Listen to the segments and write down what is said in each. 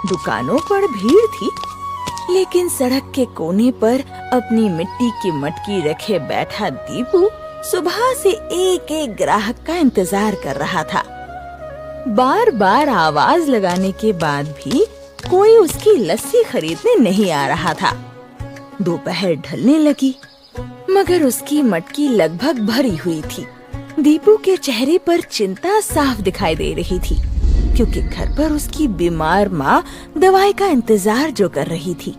दुकानों पर भीड़ थी, लेकिन सड़क के कोने पर अपनी मिट्टी की मटकी रखे बैठा दीपू सुबह से एक एक ग्राहक का इंतजार कर रहा था। बार बार आवाज लगाने के बाद भी कोई उसकी लस्सी खरीदने नहीं आ रहा था। दोपहर ढलने लगी, मगर उसकी मटकी लगभग भरी हुई थी। दीपू के चेहरे पर चिंता साफ दिखाई दे रही थी, क्योंकि घर पर उसकी बीमार माँ दवाई का इंतजार जो कर रही थी।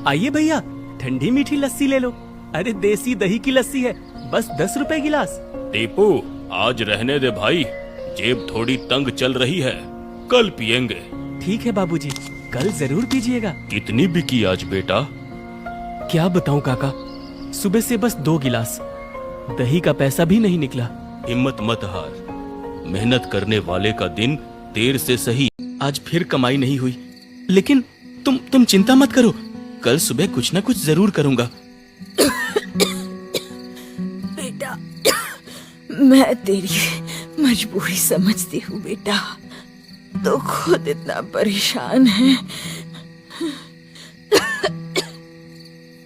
आइए भैया, ठंडी मीठी लस्सी ले लो। अरे देसी दही की लस्सी है, बस 10 रुपए गिलास। दीपू, आज रहने दे भाई, जेब थोड़ी तंग चल रही है, कल पियेंगे। ठीक है बाबूजी, कल जरूर पीजिएगा। कितनी बिकी आज बेटा? क्या बताऊं काका, सुबह से बस 2 गिलास, दही का पैसा भी नहीं निकला। हिम्मत मत हार, मेहनत करने वाले का दिन देर से सही। आज फिर कमाई नहीं हुई, लेकिन तुम चिंता मत करो, कल सुबह कुछ न कुछ जरूर करूंगा। बेटा, मैं तेरी मजबूरी समझती हूँ बेटा, तो खुद इतना परेशान है।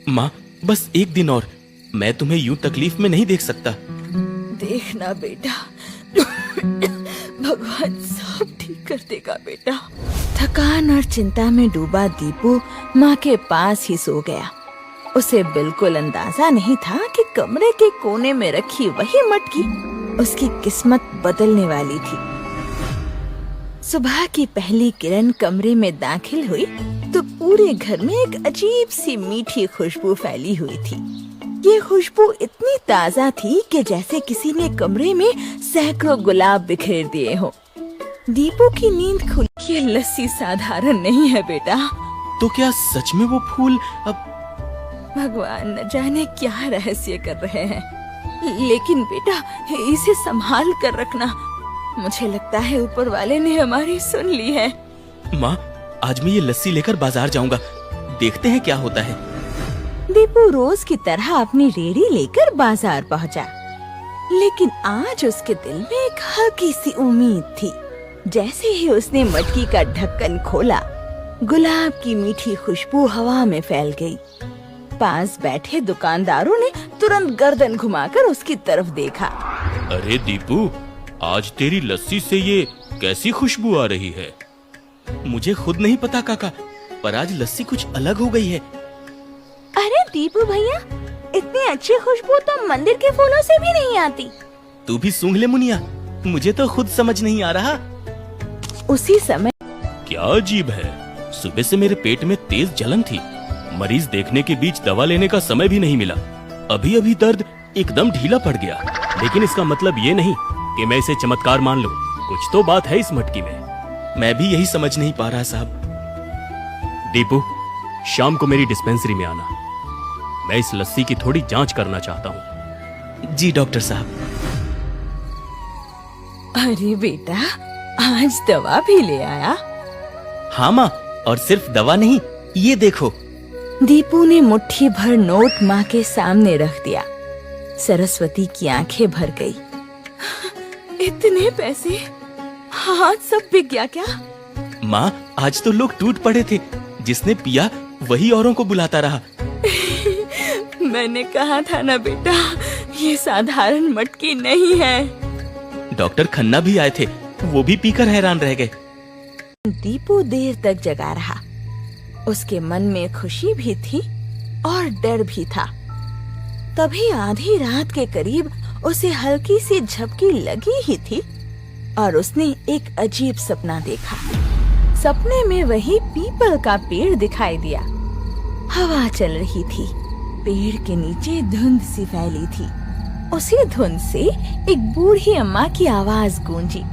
माँ, बस एक दिन और, मैं तुम्हें यूं तकलीफ में नहीं देख सकता। देखना बेटा, भगवान सब ठीक कर देगा बेटा। थकान और चिंता में डूबा दीपू माँ के पास ही सो गया। उसे बिल्कुल अंदाजा नहीं था कि कमरे के कोने में रखी वही मटकी उसकी किस्मत बदलने वाली थी। सुबह की पहली किरण कमरे में दाखिल हुई तो पूरे घर में एक अजीब सी मीठी खुशबू फैली हुई थी। ये खुशबू इतनी ताजा थी कि जैसे किसी ने कमरे में सैकड़ों गुलाब बिखेर दिए हो। दीपू की नींद खुली। ये लस्सी साधारण नहीं है बेटा। तो क्या सच में वो फूल अब? भगवान न जाने क्या रहस्य कर रहे हैं, लेकिन बेटा इसे संभाल कर रखना। मुझे लगता है ऊपर वाले ने हमारी सुन ली है। माँ, आज मैं ये लस्सी लेकर बाजार जाऊंगा, देखते हैं क्या होता है। दीपू रोज की तरह अपनी रेड़ी लेकर बाजार पहुंचा, लेकिन आज उसके दिल में एक हल्की सी उम्मीद थी। जैसे ही उसने मटकी का ढक्कन खोला, गुलाब की मीठी खुशबू हवा में फैल गई। पास बैठे दुकानदारों ने तुरंत गर्दन घुमाकर उसकी तरफ देखा। अरे दीपू, आज तेरी लस्सी से ये कैसी खुशबू आ रही है? मुझे खुद नहीं पता काका, पर आज लस्सी कुछ अलग हो गई है। अरे दीपू भैया, इतनी अच्छी खुशबू तो मंदिर के फूलों से भी नहीं आती। तू भी सूंघ ले मुनिया, मुझे तो खुद समझ नहीं आ रहा। उसी समय क्या अजीब है, सुबह से मेरे पेट में तेज जलन थी। मरीज देखने के बीच दवा लेने का समय भी नहीं मिला। अभी अभी दर्द एकदम ढीला पड़ गया। लेकिन इसका मतलब ये नहीं कि मैं इसे चमत्कार मान लूं। कुछ तो बात है इस मटकी में। मैं भी यही समझ नहीं पा रहा साहब। दीपू, शाम को मेरी डिस्पेंसरी में आना, मैं इस लस्सी की थोड़ी जांच करना चाहता हूँ। जी डॉक्टर साहब। अरे बेटा, आज दवा भी ले आया? हाँ माँ, और सिर्फ दवा नहीं, ये देखो। दीपू ने मुट्ठी भर नोट माँ के सामने रख दिया। सरस्वती की आंखें भर गई। इतने पैसे, हाथ सब बिक गया क्या? माँ, आज तो लोग टूट पड़े थे, जिसने पिया वही औरों को बुलाता रहा। मैंने कहा था ना बेटा, ये साधारण मटकी नहीं है। डॉक्टर खन्ना भी आए थे, वो भी पीकर हैरान रह गए। दीपू देर तक जगा रहा। उसके मन में खुशी भी थी और डर भी था। तभी आधी रात के करीब उसे हल्की सी झपकी लगी ही थी और उसने एक अजीब सपना देखा। सपने में वही पीपल का पेड़ दिखाई दिया। हवा चल रही थी, पेड़ के नीचे धुंध सी फैली थी। उसी धुंध से एक बूढ़ी अम्मा की आवाज गूंजी।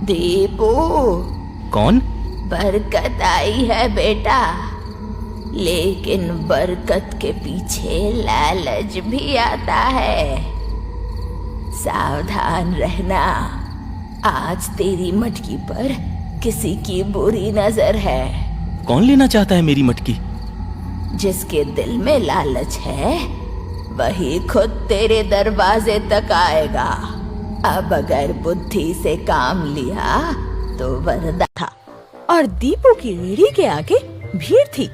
दीपू। कौन? बरकत आई है बेटा, लेकिन बरकत के पीछे लालच भी आता है। सावधान रहना, आज तेरी मटकी पर किसी की बुरी नजर है। कौन लेना चाहता है मेरी मटकी? जिसके दिल में लालच है वही खुद तेरे दरवाजे तक आएगा। अब अगर बुद्धि से काम लिया तो वरदान था और दीपू की रेहड़ी के आगे भीड़ थी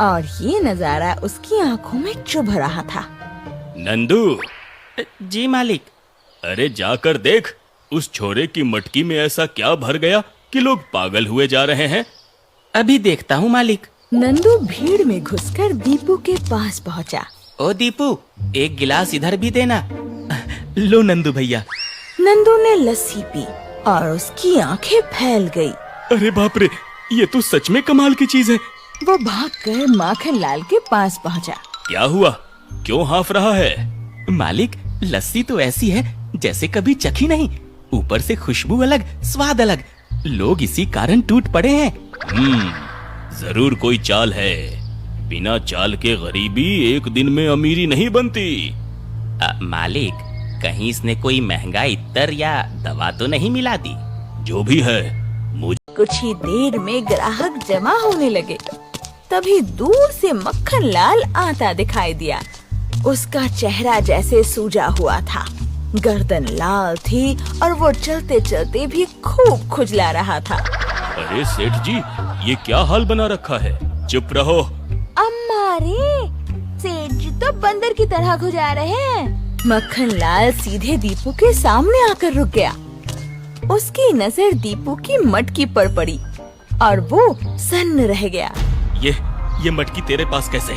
और ये नजारा उसकी आंखों में चुभ रहा था। नंदू, जी मालिक। अरे जाकर देख, उस छोरे की मटकी में ऐसा क्या भर गया कि लोग पागल हुए जा रहे हैं। अभी देखता हूँ मालिक। नंदू भीड़ में घुसकर दीपू के पास पहुंचा। ओ दीपू, एक गिलास इधर भी देना। लो नंदू भैया। नंदू ने लस्सी पी और उसकी आंखें फैल गई। अरे बाप रे, ये तो सच में कमाल की चीज है। वो भागकर माखन लाल के पास पहुंचा। क्या हुआ, क्यों हाफ रहा है? मालिक, लस्सी तो ऐसी है जैसे कभी चखी नहीं। ऊपर से खुशबू अलग, स्वाद अलग। लोग इसी कारण टूट पड़े हैं। जरूर कोई चाल है। बिना चाल के गरीबी एक दिन में अमीरी नहीं बनती। मालिक, कहीं इसने कोई महंगा इत्तर या दवा तो नहीं मिला दी? जो भी है, मुझे कुछ ही देर में ग्राहक जमा होने लगे। तभी दूर से मक्खन लाल आता दिखाई दिया। उसका चेहरा जैसे सूजा हुआ था, गर्दन लाल थी और वो चलते चलते भी खूब खुजला रहा था। अरे सेठ जी, ये क्या हाल बना रखा है? चुप रहो। अम्मा रे, सेठ जी तो बंदर की तरह खुजा रहे हैं। मक्खन लाल सीधे दीपू के सामने आकर रुक गया। उसकी नजर दीपू की मटकी पर पड़ी और वो सन्न रह गया। ये मटकी तेरे पास कैसे?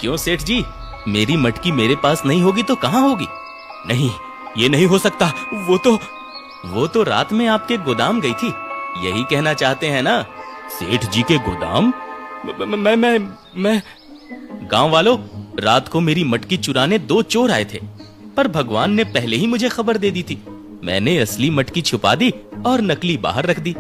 क्यों सेठ जी, मेरी मटकी मेरे पास नहीं होगी तो कहाँ होगी? नहीं, ये नहीं हो सकता। वो तो रात में आपके गोदाम गई थी, यही कहना चाहते हैं ना? सेठ जी के गोदाम? मैं गांव वालों, रात को मेरी मटकी चुराने 2 चोर आए थे, पर भगवान ने पहले ही मुझे खबर दे दी थी। मैंने असली मटकी छुपा दी और नकली बाहर रख दी।